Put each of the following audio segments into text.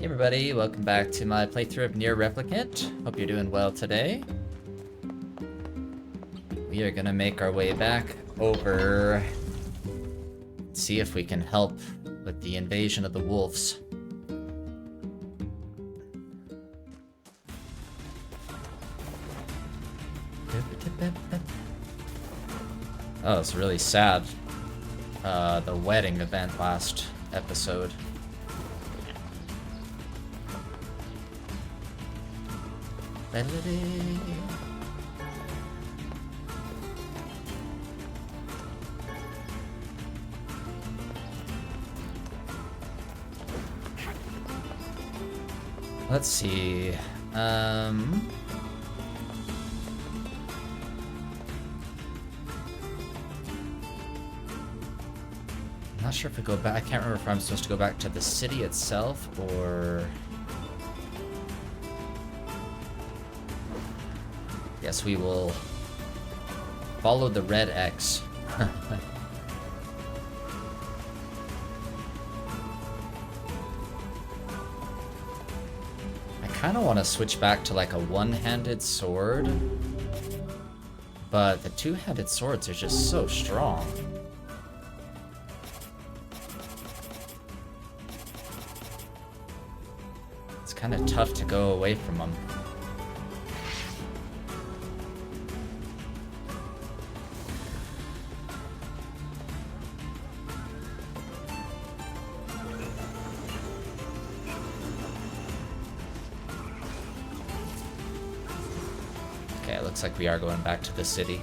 Hey everybody, welcome back to my playthrough of NieR Replicant. Hope you're doing well today. We are gonna make our way back over, see if we can help with the invasion of the wolves. Oh, it's really sad. The wedding event last episode. Let's see. Not sure if we go back. I can't remember if I'm supposed to go back to the city itself or. Yes, we will follow the red X. I kind of want to switch back to like a one-handed sword, but the two-handed swords are just so strong. It's kind of tough to go away from them. Okay, it looks like we are going back to the city.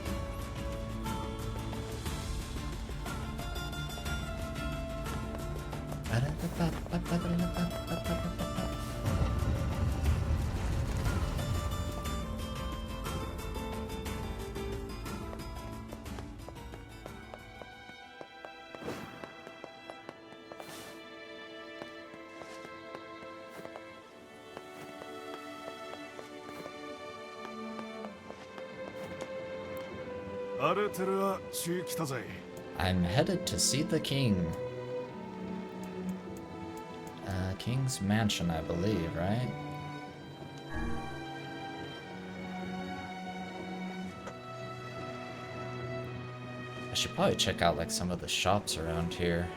I'm headed to see the king. King's mansion, I believe, right? I should probably check out like some of the shops around here.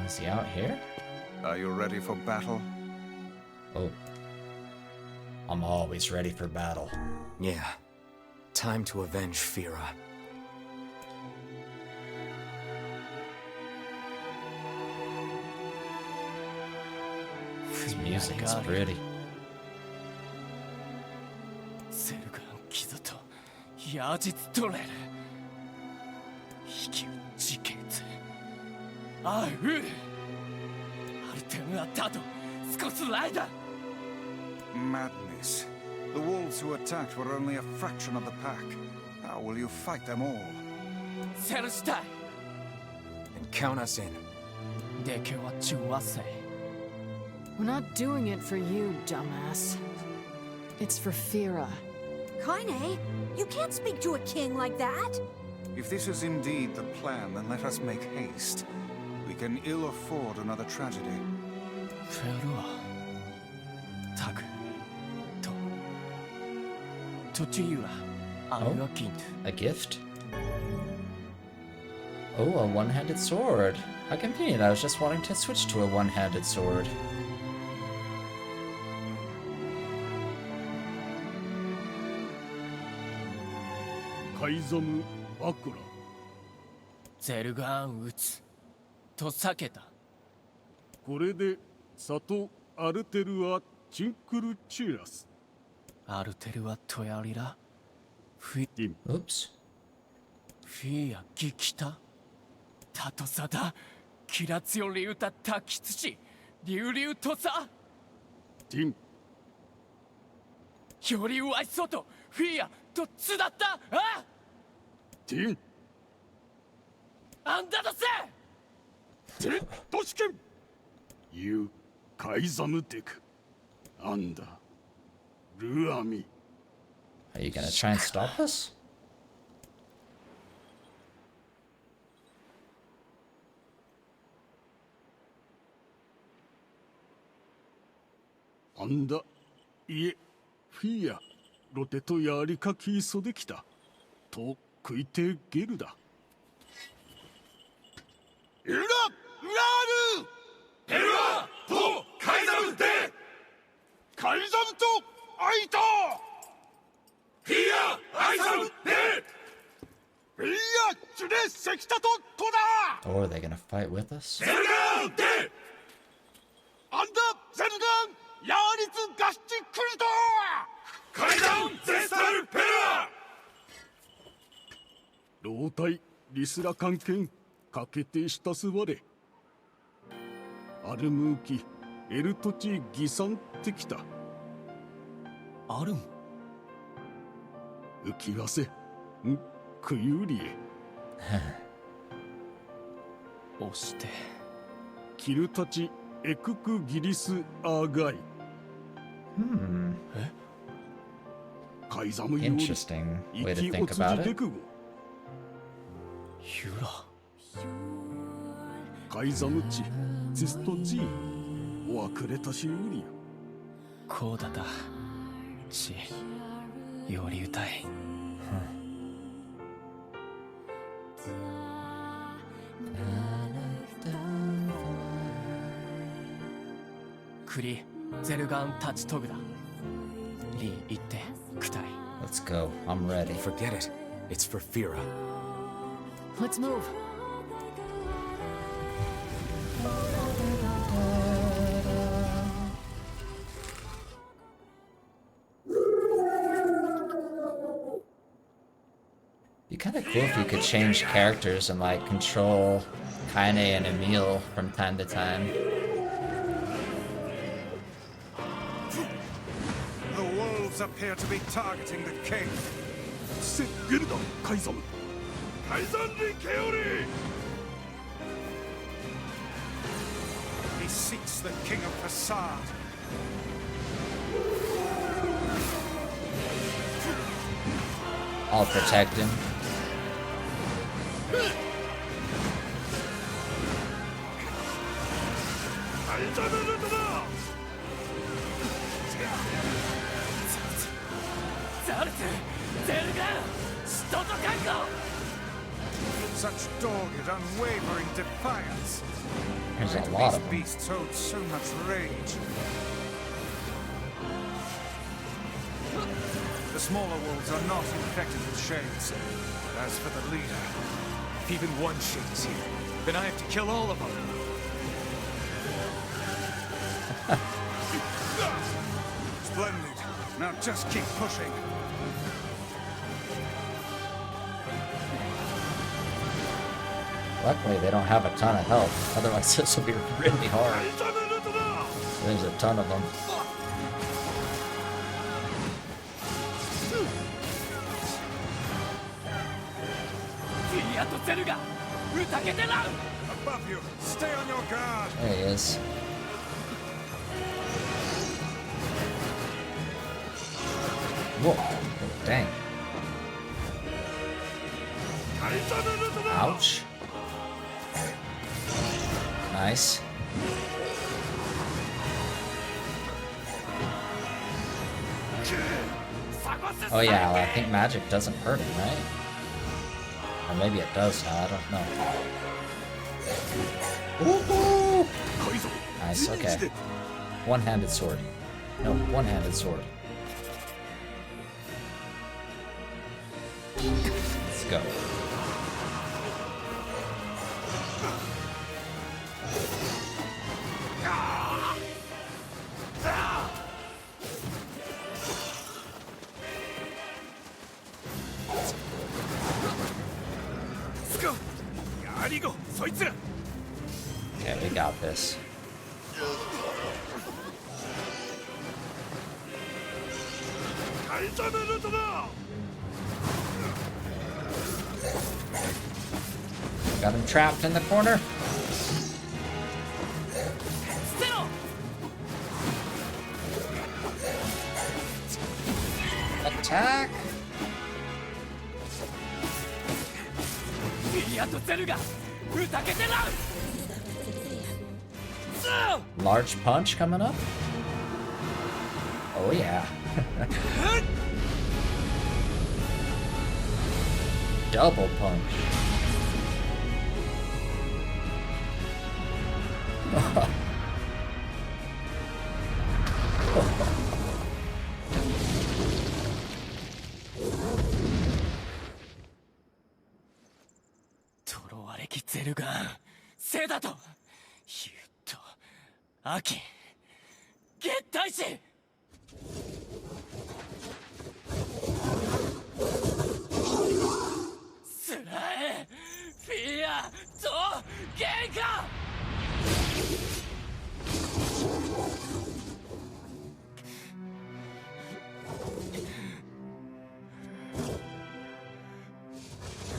Is he out here? Are you ready for battle? Oh. I'm always ready for battle. Yeah. Time to avenge Fira. This music is pretty. Madness. The wolves who attacked were only a fraction of the pack. How will you fight them all? And count us in. We're not doing it for you, dumbass. It's for Fira. Kaine, you can't speak to a king like that. If this is indeed the plan, then let us make haste. We can ill afford another tragedy. Oh, a gift? Oh, a one-handed sword. How convenient. I was just wanting to switch to a one-handed sword. Oops. フィーヤ撃たタトサだキラツヨリウタタキツチリュウリュウトサティンよりわいそうとフィーヤとつだったあティンあんだとせ。Pt.14 You カイザムデクアンダルアミ Are you gonna try and stop us? アンダいえフィアロテとやりかきそできたと食いてゲルだエララールヘルアとカイザムでカイザムとアイタフィアアイザムでフィアチュレセキタとトダ Or are they gonna fight with us? ゼルガンでアンダゼルガンヤーリツガシチクリト階段ゼスタルペラ老体リスラ関係かけてしたすわれアルムーキエルトチギサンってきたあるん。浮きわせんクユリエ押して。キルタチエククギリスアーガイ Hmm. カイザムより Interesting way 生 to き think おつじ about デ it. クゴユラ。カイザムチツストジーおわくれたしよりこうだだ。ち。より歌い。クリゼルガンタチトグだ。リー行ってクタイ。 Let's go. I'm ready. Forget it. It's for Fira. Let's move. Be kind of cool if you could change characters and like control Kaine and Emil from time to time. The wolves appear to be targeting the king. セゲルダカイザムカイザンリケオリ He seeks the king of Facade. I'll protect him. Such dogged, unwavering defiance. There's a These lot of them. beasts hold so much rage. The smaller wolves are not infected with shades. But as for the leader, If even one shade is here, then I have to kill all of them. splendid. Now just keep pushing. Luckily, they don't have a ton of health. Otherwise, this will be really hard. There's a ton of them. Above you. Stay on your guard. There he is. Whoa. Dang. Ouch. Nice. Oh yeah, well, I think magic doesn't hurt him, right? Or maybe it does now, I don't know. Woohoo! Nice, okay. One-handed sword. No, one-handed sword. Let's go. Okay, we got this. Got him trapped in the corner. Attack! Large punch coming up. Oh yeah. Double punch.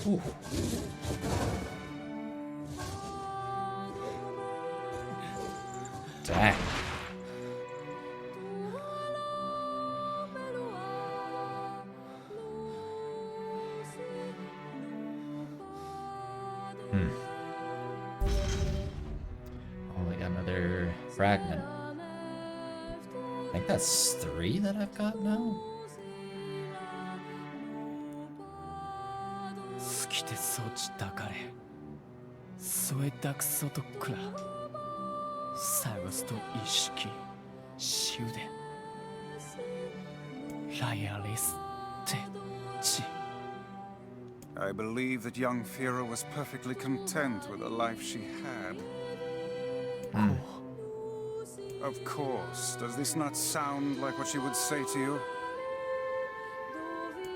Ooh. Dang. Only got another fragment. I think that's 3 that I've got now. そちたかれ添えたくそとくら探すと意識終電ライアリステチ I believe that young Fira was perfectly content with the life she had. Of course. Does this not sound like what she would say to you?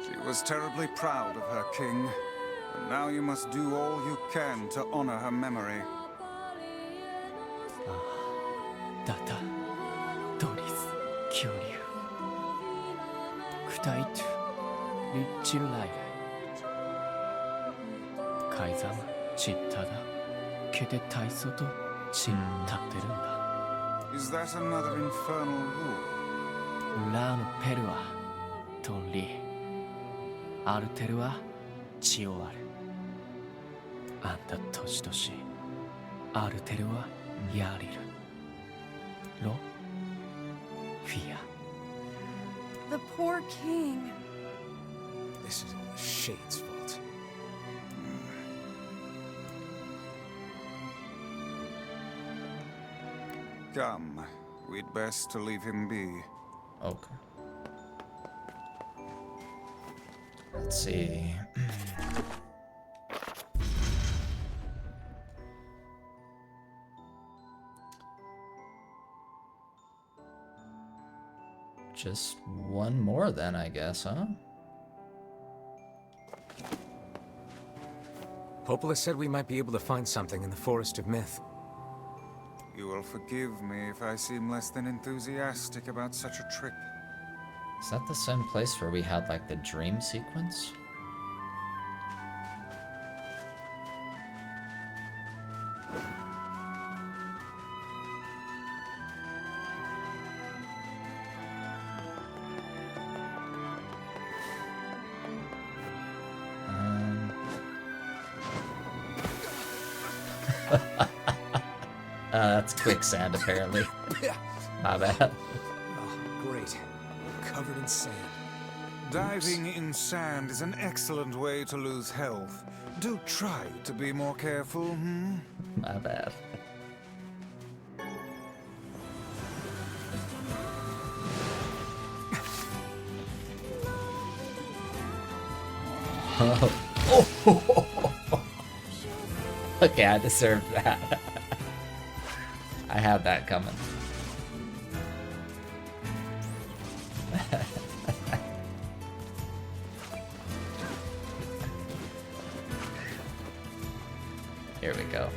She was terribly proud of her king. And now you must do all you can to honor her memory. ダタドリス恐竜クタイトリッチライライカイザムチッタダケテタイソとチンタってるんだ Is that another infernal rule? ラーのペルはトンリアルテルはチオアルあんた年々アルテルはヤリルロフィア The poor king. This is the Shade's fault. Come, we'd best to leave him be. Okay. Let's see. Just one more then, I guess, huh? Popola said we might be able to find something in the Forest of Myth. You will forgive me if I seem less than enthusiastic about such a trip. Is that the same place where we had, like, the dream sequence? That's quicksand, apparently. My bad. Oh, great. Covered in sand. Diving in sand is an excellent way to lose health. Do try to be more careful, hmm? My bad. Oh. Okay, I deserved that. I had that coming. Here we go.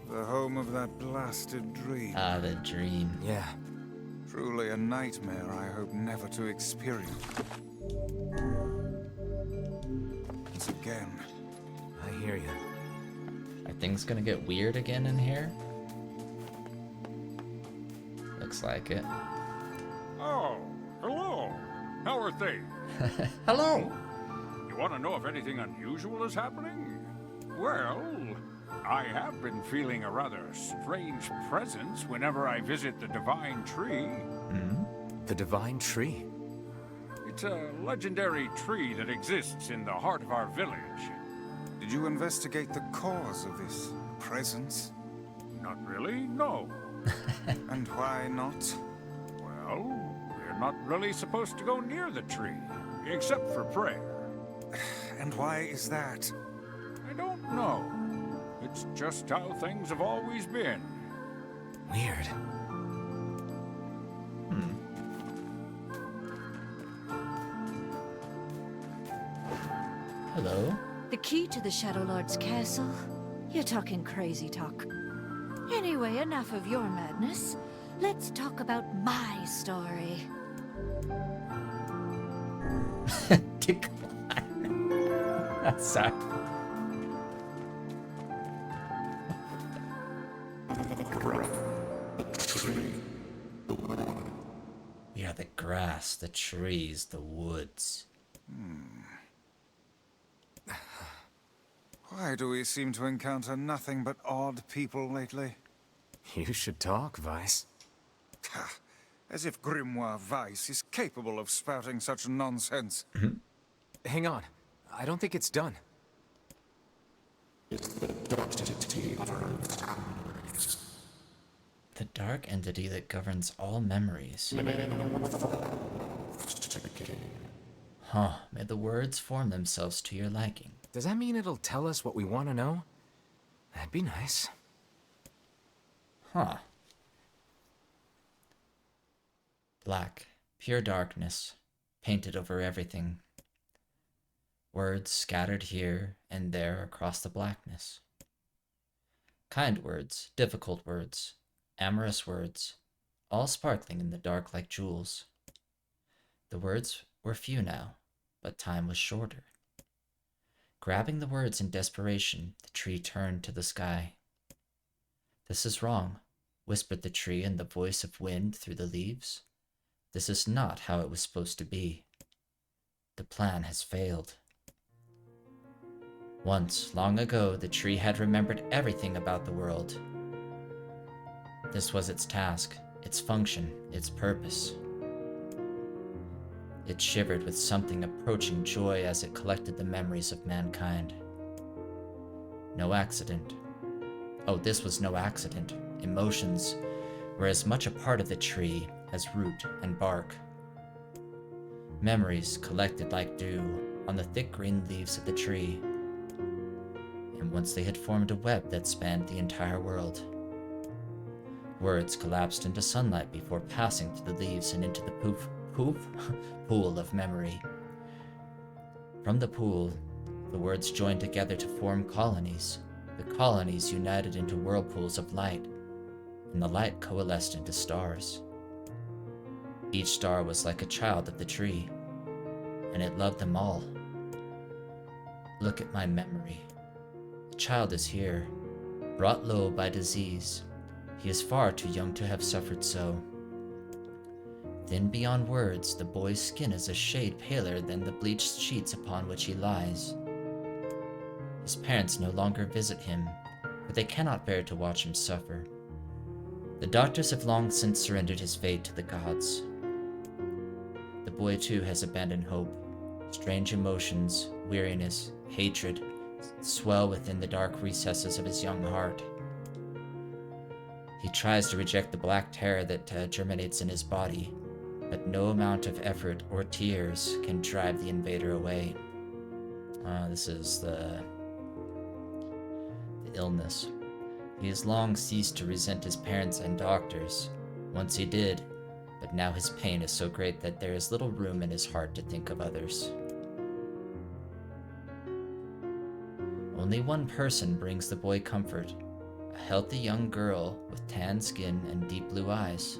The home of that blasted dream. Ah, the dream. Yeah. Truly a nightmare I hope never to experience. Once again. I hear you. Are things gonna get weird again in here? Looks like it. Oh, hello. How are things? Hello! You want to know if anything unusual is happening? Well, I have been feeling a rather strange presence whenever I visit the Divine Tree. The Divine Tree? It's a legendary tree that exists in the heart of our village. Did you investigate the cause of this presence? Not really, no. And why not? Well, we're not really supposed to go near the tree, except for prayer. And why is that? I don't know. It's just how things have always been. Weird. Hello? The key to the Shadow Lord's castle? You're talking crazy talk. Anyway, enough of your madness. Let's talk about my story. Decline. Sorry. We are the grass, the trees, the woods. Why do we seem to encounter nothing but odd people lately? You should talk, Vice. Ha! As if Grimoire Weiss is capable of spouting such nonsense. Hang on. I don't think it's done. The dark entity that governs all memories. Huh. May the words form themselves to your liking. Does that mean it'll tell us what we want to know? That'd be nice. Huh. Black, pure darkness, painted over everything. Words scattered here and there across the blackness. Kind words, difficult words, amorous words, all sparkling in the dark like jewels. The words were few now, but time was shorter. Grabbing the words in desperation, the tree turned to the sky. "This is wrong," whispered the tree in the voice of wind through the leaves. "This is not how it was supposed to be. The plan has failed." Once, long ago, the tree had remembered everything about the world. This was its task, its function, its purpose. It shivered with something approaching joy as it collected the memories of mankind. No accident. Oh, this was no accident. Emotions were as much a part of the tree as root and bark. Memories collected like dew on the thick green leaves of the tree. And once they had formed a web that spanned the entire world. Words collapsed into sunlight before passing through the leaves and into the pool of memory. From the pool, the words joined together to form colonies. The colonies united into whirlpools of light, and the light coalesced into stars. Each star was like a child of the tree, and it loved them all. Look at my memory. The child is here, brought low by disease. He is far too young to have suffered so. Thin beyond words, the boy's skin is a shade paler than the bleached sheets upon which he lies. His parents no longer visit him, for they cannot bear to watch him suffer. The doctors have long since surrendered his fate to the gods. The boy too has abandoned hope. Strange emotions, weariness, hatred swell within the dark recesses of his young heart. He tries to reject the black terror that germinates in his body, but no amount of effort or tears can drive the invader away. This is the illness. He has long ceased to resent his parents and doctors. Once he did, but now his pain is so great that there is little room in his heart to think of others. Only one person brings the boy comfort, a healthy young girl with tan skin and deep blue eyes.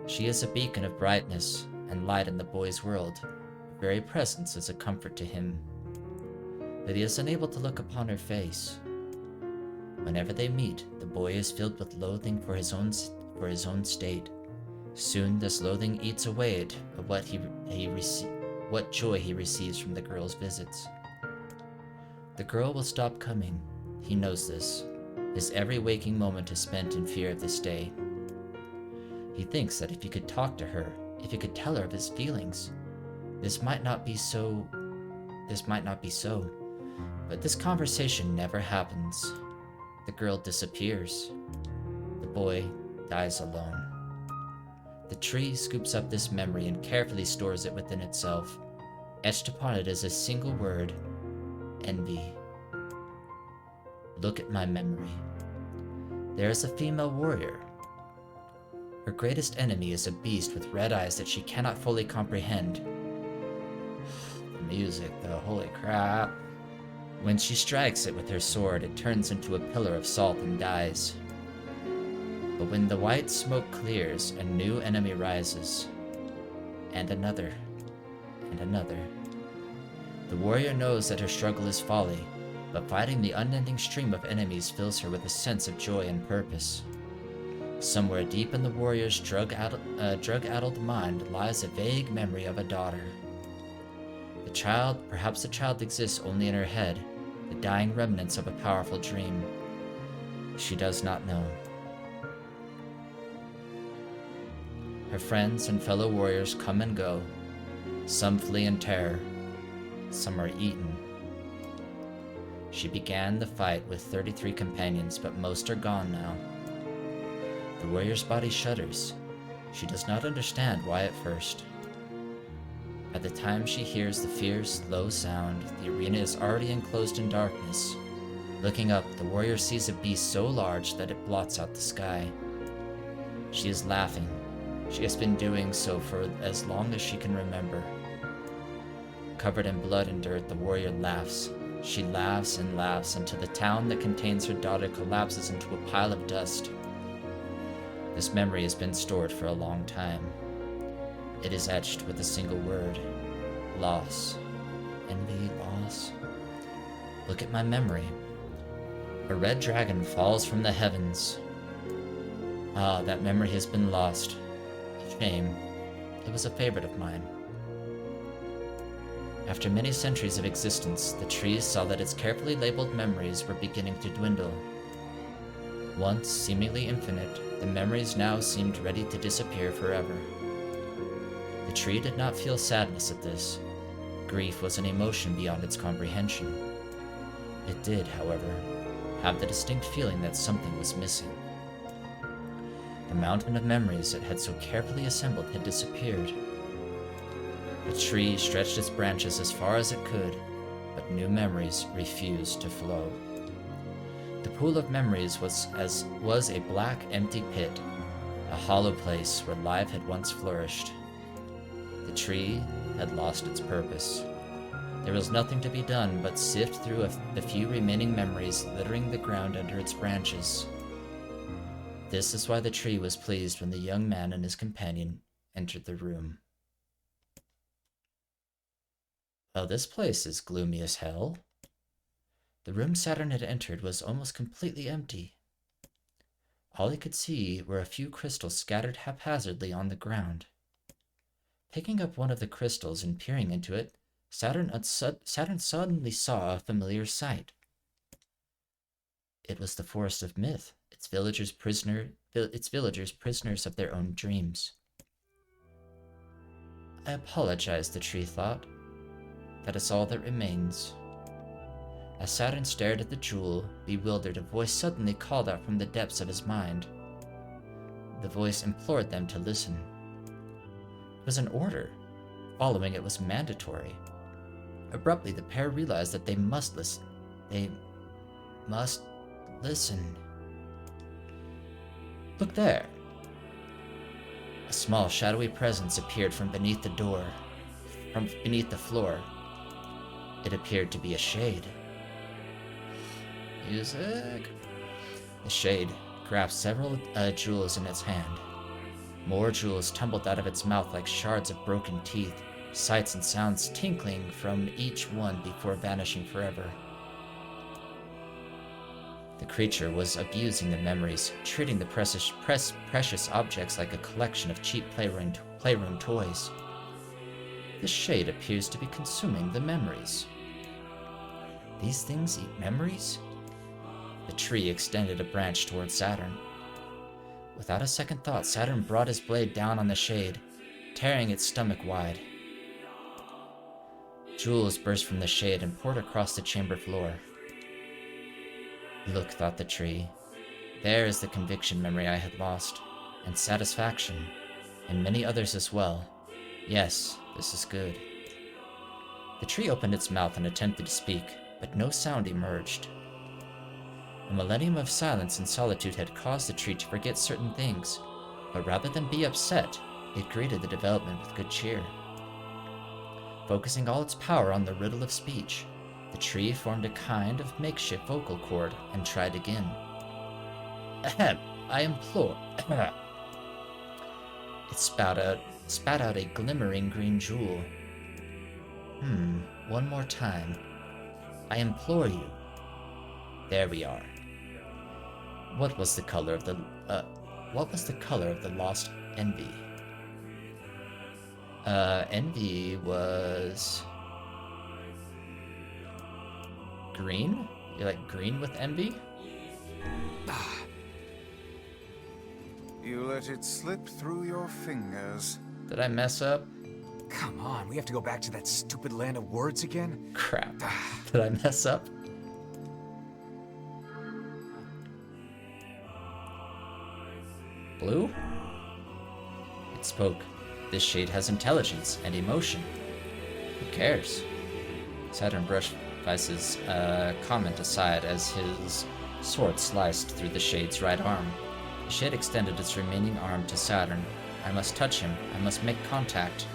She is a beacon of brightness and light in the boy's world. Her very presence is a comfort to him, but he is unable to look upon her face. Whenever they meet, the boy is filled with loathing for his own state. Soon this loathing eats away at what joy he receives from the girl's visits. The girl will stop coming. He knows this. His every waking moment is spent in fear of this day. He thinks that if he could talk to her, if he could tell her of his feelings, this might not be so, but this conversation never happens. The girl disappears. The boy dies alone. The tree scoops up this memory and carefully stores it within itself. Etched upon it is a single word: envy. Look at my memory. There is a female warrior. Her greatest enemy is a beast with red eyes that she cannot fully comprehend. The music, though, holy crap. When she strikes it with her sword, it turns into a pillar of salt and dies. But when the white smoke clears, a new enemy rises. And another. And another. The warrior knows that her struggle is folly, but fighting the unending stream of enemies fills her with a sense of joy and purpose. Somewhere deep in the warrior's drug-addled mind lies a vague memory of a daughter. Perhaps the child exists only in her head, the dying remnants of a powerful dream. She does not know. Her friends and fellow warriors come and go. Some flee in terror. Some are eaten. She began the fight with 33 companions, but most are gone now. The warrior's body shudders. She does not understand why at first. By the time she hears the fierce, low sound, the arena is already enclosed in darkness. Looking up, the warrior sees a beast so large that it blots out the sky. She is laughing. She has been doing so for as long as she can remember. Covered in blood and dirt, the warrior laughs. She laughs and laughs until the town that contains her daughter collapses into a pile of dust. This memory has been stored for a long time. It is etched with a single word: loss. Envy, loss. Look at my memory. A red dragon falls from the heavens. Ah, that memory has been lost. Shame. It was a favorite of mine. After many centuries of existence, the trees saw that its carefully labeled memories were beginning to dwindle. Once seemingly infinite, the memories now seemed ready to disappear forever. The tree did not feel sadness at this. Grief was an emotion beyond its comprehension. It did, however, have the distinct feeling that something was missing. The mountain of memories it had so carefully assembled had disappeared. The tree stretched its branches as far as it could, but new memories refused to flow. The pool of memories was a black, empty pit, a hollow place where life had once flourished. The tree had lost its purpose. There was nothing to be done but sift through the few remaining memories littering the ground under its branches. This is why the tree was pleased when the young man and his companion entered the room. Well, this place is gloomy as hell. The room Saturn had entered was almost completely empty. All he could see were a few crystals scattered haphazardly on the ground. Picking up one of the crystals and peering into it, Saturn suddenly saw a familiar sight. It was the Forest of Myth, its villagers prisoners of their own dreams. I apologize, the tree thought. That is all that remains. As Saturn stared at the jewel, bewildered, a voice suddenly called out from the depths of his mind. The voice implored them to listen. It was an order. Following it was mandatory. Abruptly, the pair realized that they must listen. They must listen. Look there. A small, shadowy presence appeared from beneath the door, from beneath the floor. It appeared to be a shade. Music. The shade grasped several jewels in its hand. More jewels tumbled out of its mouth like shards of broken teeth, sights and sounds tinkling from each one before vanishing forever. The creature was abusing the memories, treating the precious objects like a collection of cheap playroom toys. This shade appears to be consuming the memories. These things eat memories? The tree extended a branch toward Saturn. Without a second thought, Saturn brought his blade down on the shade, tearing its stomach wide. Jewels burst from the shade and poured across the chamber floor. Look, thought the tree. There is the conviction memory I had lost, and satisfaction, and many others as well. Yes, this is good. The tree opened its mouth and attempted to speak, but no sound emerged. A millennium of silence and solitude had caused the tree to forget certain things, but rather than be upset, it greeted the development with good cheer. Focusing all its power on the riddle of speech, the tree formed a kind of makeshift vocal cord and tried again. Ahem, I implore. It spat out a glimmering green jewel. One more time. I implore you. There we are. What was the color of the lost envy? Envy was green? You like green with envy? You let it slip through your fingers. Did I mess up? Come on, we have to go back to that stupid land of words again? Crap. Did I mess up? Blue? It spoke. This shade has intelligence and emotion. Who cares? Saturn brushed Vice's comment aside as his sword sliced through the shade's right arm. The shade extended its remaining arm to Saturn. I must touch him. I must make contact.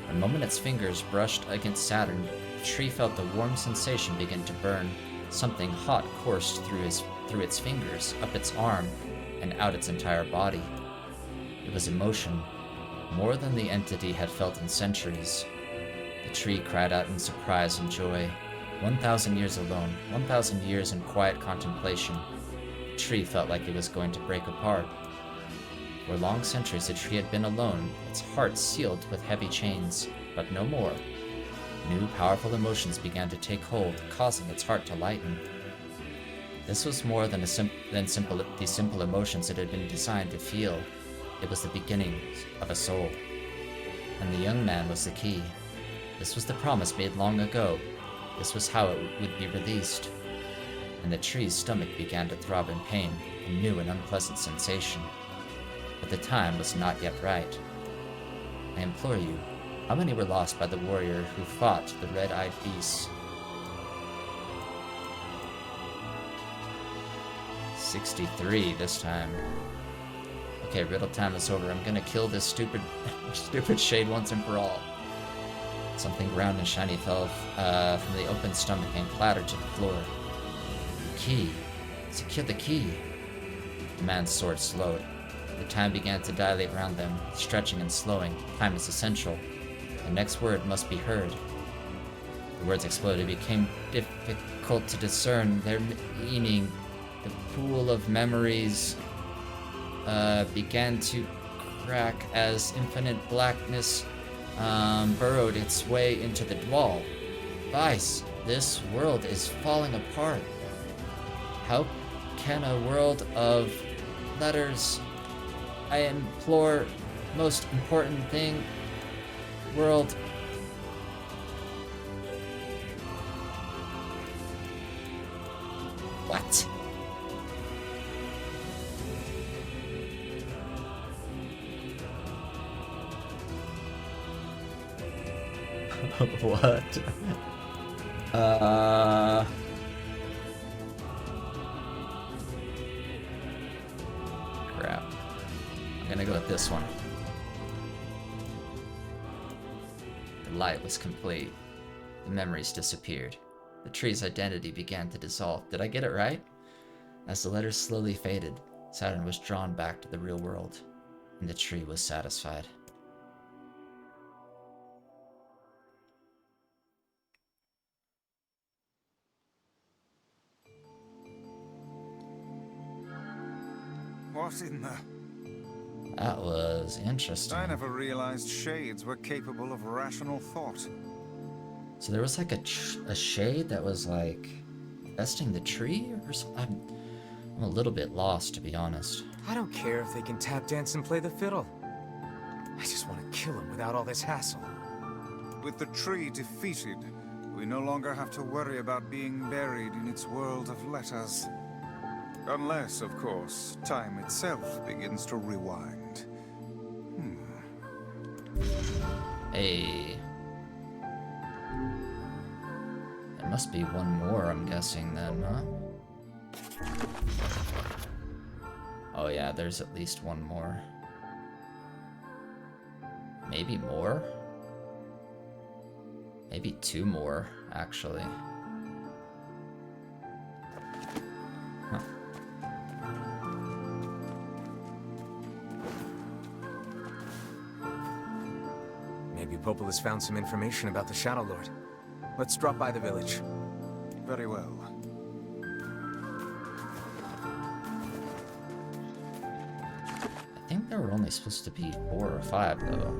The moment its fingers brushed against Saturn, the tree felt the warm sensation begin to burn. Something hot coursed through its fingers, up its arm, and out its entire body. It was emotion, more than the entity had felt in centuries. The tree cried out in surprise and joy. 1,000 years alone, 1,000 years in quiet contemplation. The tree felt like it was going to break apart. For long centuries the tree had been alone, its heart sealed with heavy chains, but no more. New, powerful emotions began to take hold, causing its heart to lighten. This was more than the simple emotions it had been designed to feel. It was the beginning of a soul. And the young man was the key. This was the promise made long ago. This was how it would be released. And the tree's stomach began to throb in pain, a new and unpleasant sensation. But the time was not yet right. I implore you, how many were lost by the warrior who fought the red-eyed beasts? 63 this time. Okay, riddle time is over. I'm gonna kill this stupid shade once and for all. Something round and shiny fell from the open stomach and clattered to the floor. Key. Secure the key. The man's sword slowed. The time began to dilate around them, stretching and slowing. Time is essential. The next word must be heard. The words exploded. It became difficult to discern their meaning. The pool of memories began to crack as infinite blackness burrowed its way into the wall. Vice, this world is falling apart. How can a world of letters, I implore, most important thing, world. What? What? Crap. I'm gonna go with this one. The light was complete. The memories disappeared. The tree's identity began to dissolve. Did I get it right? As the letters slowly faded, Saturn was drawn back to the real world. and the tree was satisfied. What in the... That was interesting. I never realized shades were capable of rational thought. So there was like a shade that was like infesting the tree or something? I'm a little bit lost, to be honest. I don't care if they can tap dance and play the fiddle. I just want to kill him without all this hassle. With the tree defeated, we no longer have to worry about being buried in its world of letters. Unless, of course, time itself begins to rewind. Hey. There must be one more, I'm guessing, then, huh? Oh yeah, there's at least one more. Maybe more? Maybe two more, actually. Huh. Maybe Popola's found some information about the Shadow Lord. Let's drop by the village. Very well. I think there were only supposed to be 4 or 5, though.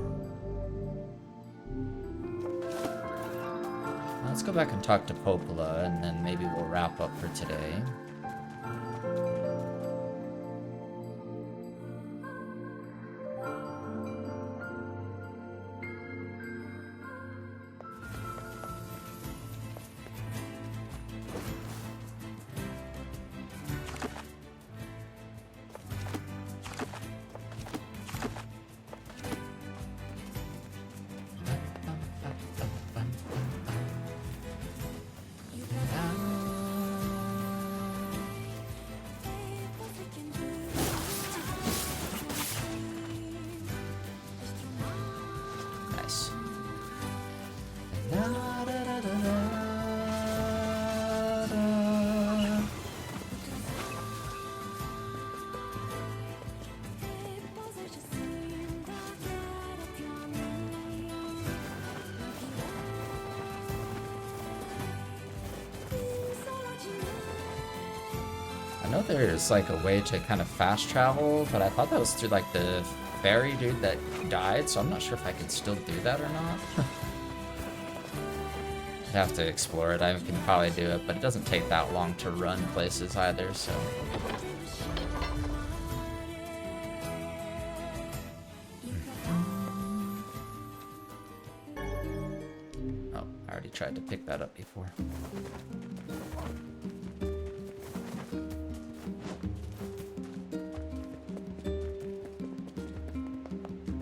Let's go back and talk to Popola, and then maybe we'll wrap up for today. Nice. I know there's like a way to kind of fast travel, but I thought that was through like the fairy dude that died, so I'm not sure if I could still do that or not. I'd have to explore it. I can probably do it, but it doesn't take that long to run places either, so. Oh, I already tried to pick that up before.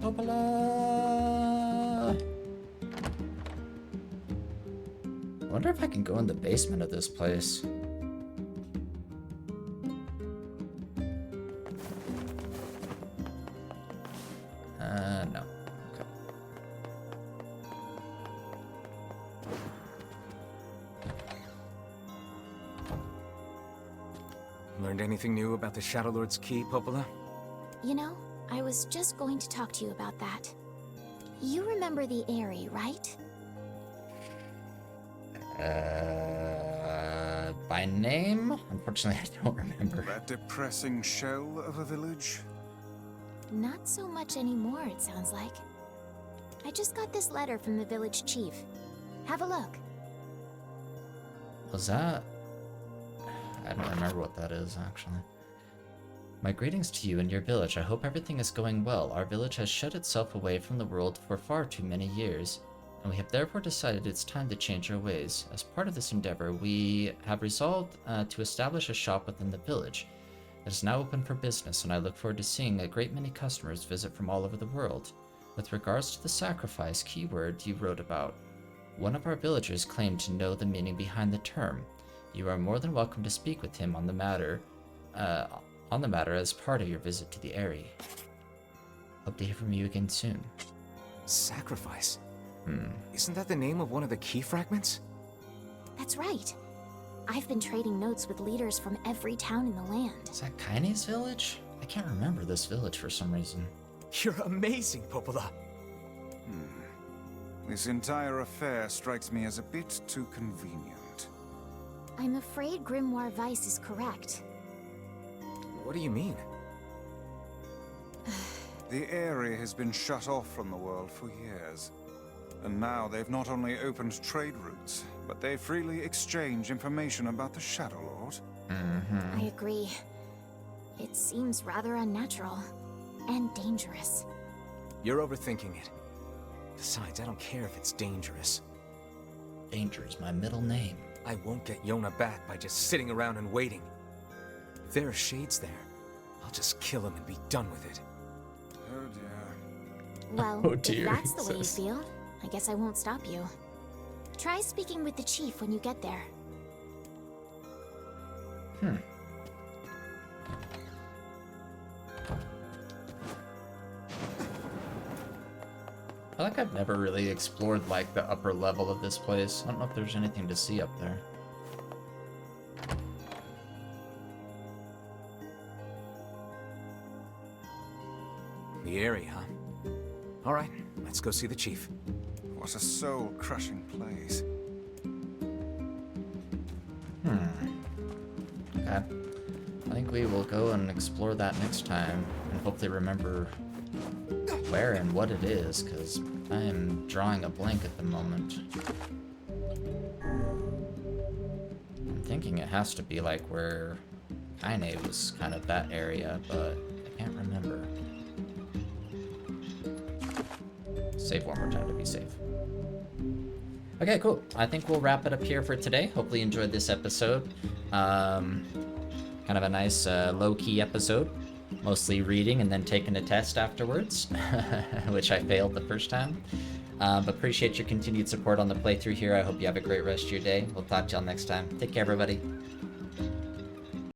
Popola! I wonder if I can go in the basement of this place. No. Okay. Learned anything new about the Shadow Lord's key, Popola? You know, I was just going to talk to you about that. You remember the Airy, right? By name? Unfortunately, I don't remember. That depressing shell of a village? Not so much anymore, it sounds like. I just got this letter from the village chief. Have a look. Was that? I don't remember what that is, actually. My greetings to you and your village. I hope everything is going well. Our village has shut itself away from the world for far too many years, and we have therefore decided it's time to change our ways. As part of this endeavor, we have resolved to establish a shop within the village. It is now open for business, and I look forward to seeing a great many customers visit from all over the world. With regards to the sacrifice keyword you wrote about, one of our villagers claimed to know the meaning behind the term. You are more than welcome to speak with him on the matter as part of your visit to the Airy. Hope to hear from you again soon. Sacrifice? Isn't that the name of one of the key fragments? That's right. I've been trading notes with leaders from every town in the land. Is that Kaine's village? I can't remember this village for some reason. You're amazing, Popola. This entire affair strikes me as a bit too convenient. I'm afraid Grimoire Weiss is correct. What do you mean? The area has been shut off from the world for years. And now they've not only opened trade routes, but they freely exchange information about the Shadow Lord. I agree. It seems rather unnatural. And dangerous. You're overthinking it. Besides, I don't care if it's dangerous. Danger is my middle name. I won't get Yona back by just sitting around and waiting. If there are shades there, I'll just kill him and be done with it. Oh dear. Well, Oh dear, if that's the way you Jesus. feel, I guess I won't stop you. Try speaking with the chief when you get there. I feel like I've never really explored like the upper level of this place. I don't know if there's anything to see up there. The area, huh? Alright, let's go see the chief. What a soul-crushing place. Okay. I think we will go and explore that next time and hopefully remember where and what it is, because I am drawing a blank at the moment. I'm thinking it has to be like where Kaine was kind of that area, but I can't remember. Save one more time to be safe. Okay, cool. I think we'll wrap it up here for today. Hopefully you enjoyed this episode. Kind of a nice low-key episode. Mostly reading and then taking a test afterwards, which I failed the first time. But appreciate your continued support on the playthrough here. I hope you have a great rest of your day. We'll talk to y'all next time. Take care, everybody.